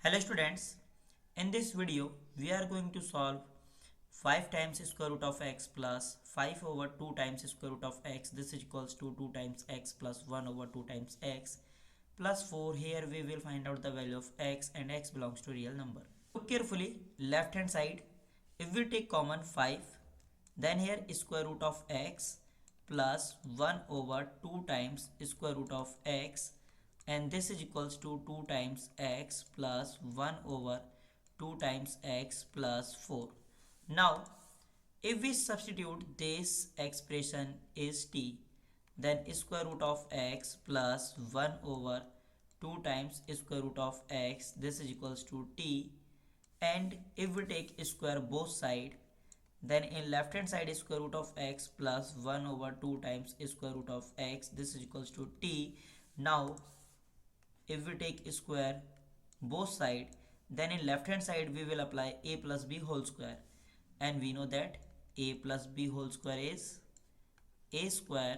Hello students, in this video we are going to solve 5 times square root of x plus 5 over 2 times square root of x. This is equals to 2 times x plus 1 over 2 times x plus 4. Here we will find out the value of x and x belongs to real number. Look carefully, left hand side, if we take common 5, then here square root of x plus 1 over 2 times square root of x, and this is equals to 2 times x plus 1 over 2 times x plus 4. Now if we substitute this expression is t, then square root of x plus 1 over 2 times square root of x, this is equals to t. And if we take square both side, then in left hand side square root of x plus 1 over 2 times square root of x, this is equals to t. Now if we take square both side, then in left hand side we will apply a plus b whole square, and we know that a plus b whole square is a square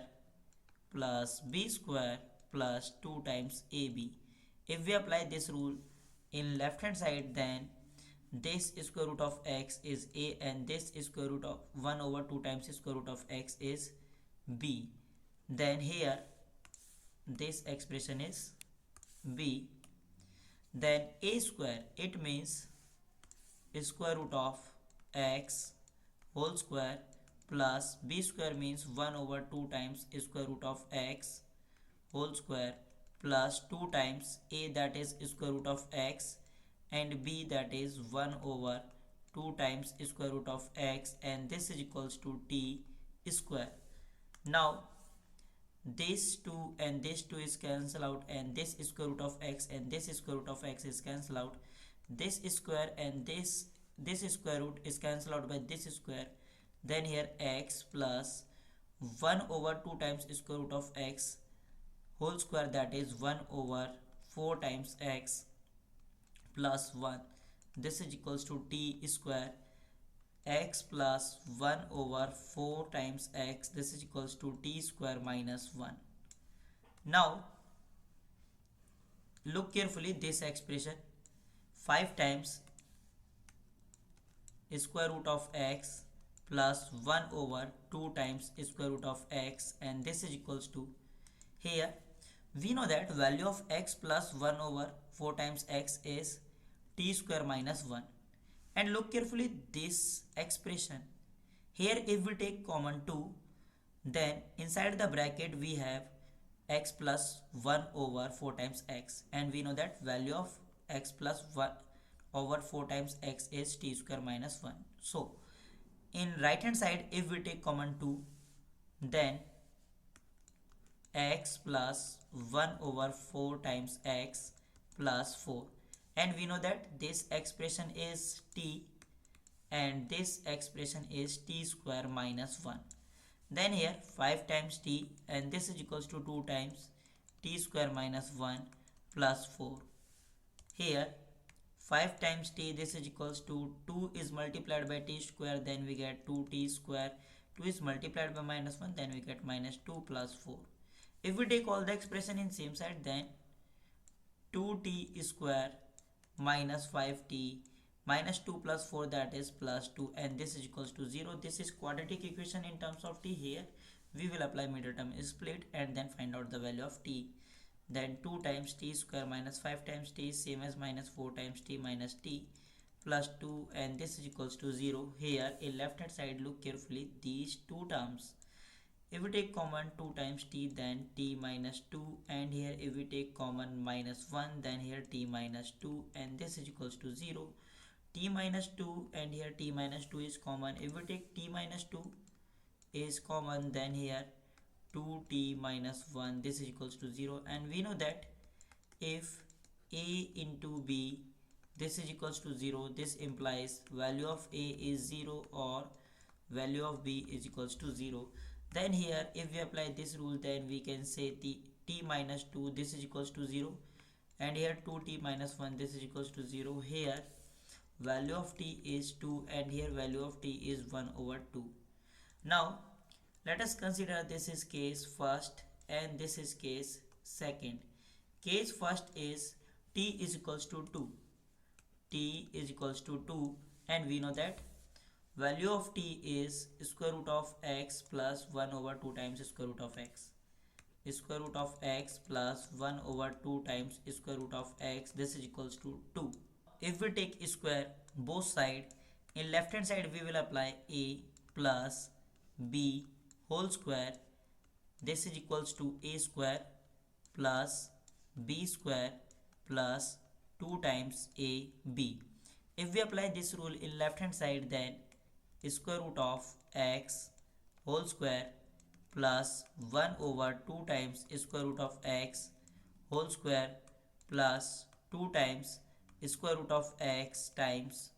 plus b square plus 2 times ab. If we apply this rule in left hand side, then this square root of x is a and this square root of 1 over 2 times square root of x is b. Then here this expression is b. Then a square, it means square root of x whole square plus b square means 1 over 2 times square root of x whole square plus 2 times a, that is square root of x, and b, that is 1 over 2 times square root of x, and this is equals to t square. Now this 2 and this 2 is cancel out, and this square root of x and this square root of x is cancel out. This square and this square root is cancel out by this square. Then here x plus 1 over 2 times square root of x whole square, that is 1 over 4 times x plus 1, this is equals to t square. X plus 1 over 4 times x, this is equals to t square minus 1. Now look carefully, this expression 5 times square root of x plus 1 over 2 times square root of x, and this is equals to, here we know that value of x plus 1 over 4 times x is t square minus 1. And look carefully this expression. Here if we take common 2, then inside the bracket we have x plus 1 over 4 times x, and we know that value of x plus 1 over 4 times x is t square minus 1. So in right hand side if we take common 2, then x plus 1 over 4 times x plus 4, and we know that this expression is t and this expression is t square minus 1. Then here 5 times t, and this is equals to 2 times t square minus 1 plus 4. Here 5 times t, this is equals to 2 is multiplied by t square, then we get 2t square. 2 is multiplied by minus 1, then we get minus 2 plus 4. If we take all the expression in same side, then 2t square minus 5t minus 2 plus 4, that is plus 2, and this is equals to 0. This is quadratic equation in terms of t. Here we will apply middle term split and then find out the value of t. Then 2 times t square minus 5 times t is same as minus 4 times t minus t plus 2, and this is equals to 0. Here in left hand side look carefully, these two terms, if we take common 2 times t, then t minus 2, and here if we take common minus 1, then here t minus 2, and this is equals to 0. T minus 2 and here t minus 2 is common. If we take t minus 2 is common, then here 2t minus 1, this is equals to 0. And we know that if a into b, this is equals to 0, this implies value of a is 0 or value of b is equals to 0. Then here if we apply this rule, then we can say t minus 2, this is equals to 0, and here 2t minus 1, this is equals to 0. Here value of t is 2 and here value of t is 1 over 2. Now let us consider this is case first and this is case second. Case first is t is equals to 2. t is equals to 2, and we know that value of t is square root of x plus 1 over 2 times square root of x. Square root of x plus 1 over 2 times square root of x, this is equals to 2. If we take square both side, in left hand side we will apply a plus b whole square, this is equals to a square plus b square plus 2 times ab. If we apply this rule in left hand side, then square root of x whole square plus 1 over 2 times square root of x whole square plus 2 times square root of x times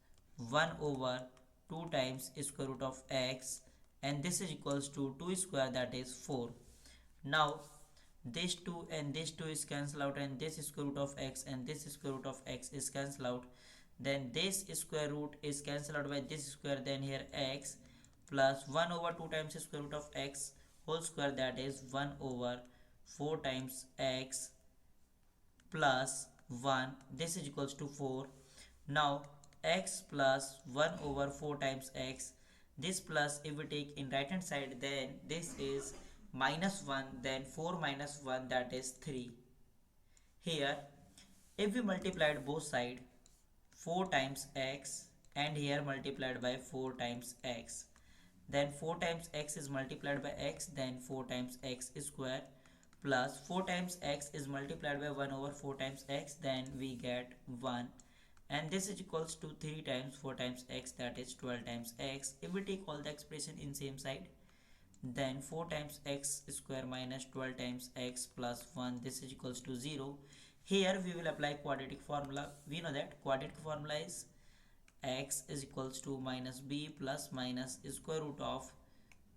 1 over 2 times square root of x, and this is equals to 2 square, that is 4. Now this 2 and this 2 is cancelled out, and this square root of x and this square root of x is cancelled out. Then this square root is cancelled out by this square, then here x plus 1 over 2 times square root of x whole square, that is 1 over 4 times x plus 1, this is equals to 4. Now x plus 1 over 4 times x, this plus if we take in right hand side, then this is minus 1, then 4 minus 1, that is 3. Here if we multiplied both side 4 times x and here multiplied by 4 times x, then 4 times x is multiplied by x, then 4 times x square plus 4 times x is multiplied by 1 over 4 times x, then we get 1, and this is equals to 3 times 4 times x, that is 12 times x. If we take all the expression in same side, then 4 times x square minus 12 times x plus 1, this is equals to 0. Here we will apply quadratic formula. We know that quadratic formula is x is equals to minus b plus minus square root of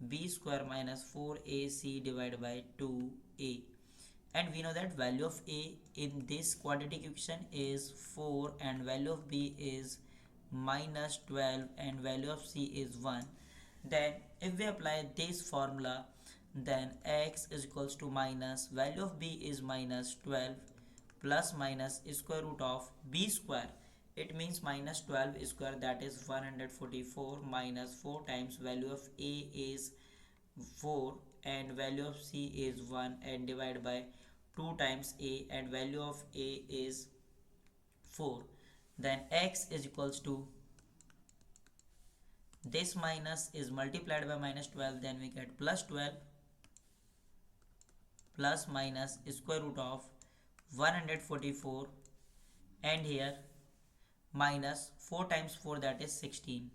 b square minus 4ac divided by 2a, and we know that value of a in this quadratic equation is 4 and value of b is minus 12 and value of c is 1. Then if we apply this formula, then x is equals to minus value of b is minus 12 plus minus square root of b square, it means minus 12 square, that is 144 minus 4 times value of a is 4 and value of c is 1 and divide by 2 times a and value of a is 4. Then x is equals to this minus is multiplied by minus 12, then we get plus 12 plus minus square root of 144 and here minus 4 times 4, that is 16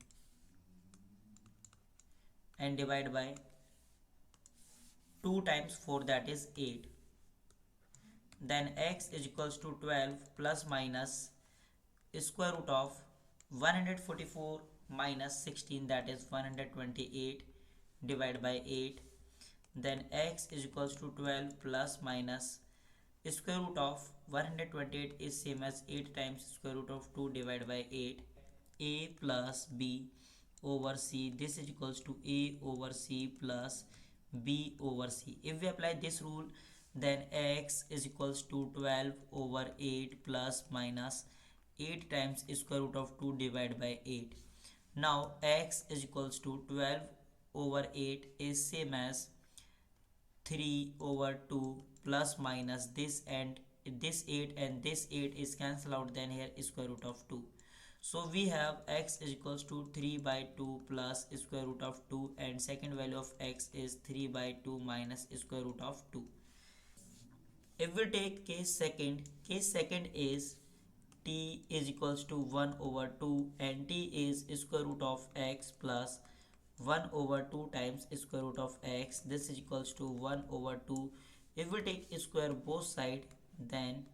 and divide by 2 times 4, that is 8. Then x is equals to 12 plus minus square root of 144 minus 16, that is 128 divided by 8. Then x is equals to 12 plus minus square root of 128 is same as 8 times square root of 2 divided by 8. A plus b over c, this is equals to a over c plus b over c. If we apply this rule, then x is equals to 12 over 8 plus minus 8 times square root of 2 divided by 8. Now x is equals to 12 over 8 is same as 3 over 2 plus minus this and this 8 and this 8 is cancelled out, then here square root of 2. So we have x is equals to 3 by 2 plus square root of 2, and second value of x is 3 by 2 minus square root of 2. If we take case second is t is equals to 1 over 2 and t is square root of x plus 1 over 2 times square root of x, this is equals to 1 over 2. If we take square both side, then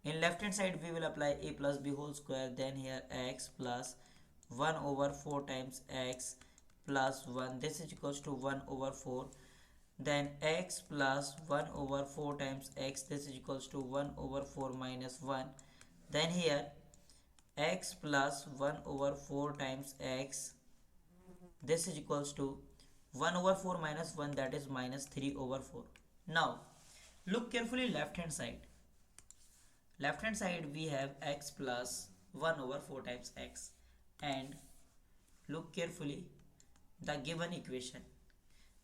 in left hand side we will apply a plus b whole square, then here x plus 1 over 4 times x plus 1, this is equals to 1 over 4. Then x plus 1 over 4 times x, this is equals to 1 over 4 minus 1. Then here x plus 1 over 4 times x, this is equals to 1 over 4 minus 1, that is minus 3 over 4. Now look carefully left hand side. Left hand side we have x plus 1 over 4 times x, and look carefully the given equation.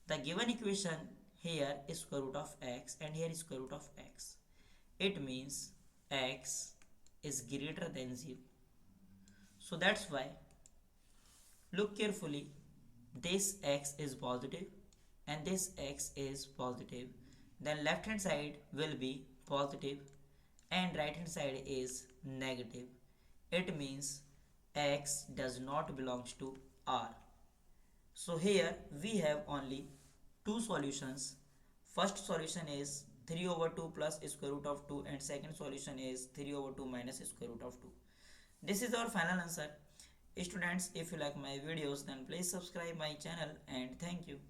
The given equation here is square root of x and here is square root of x. It means x is greater than 0. So that's why, look carefully, this x is positive and this x is positive. Then left hand side will be positive and right hand side is negative. It means x does not belongs to R. So here we have only two solutions. First solution is 3 over 2 plus square root of 2 and second solution is 3 over 2 minus square root of 2. This is our final answer. Students, if you like my videos then please subscribe my channel and thank you.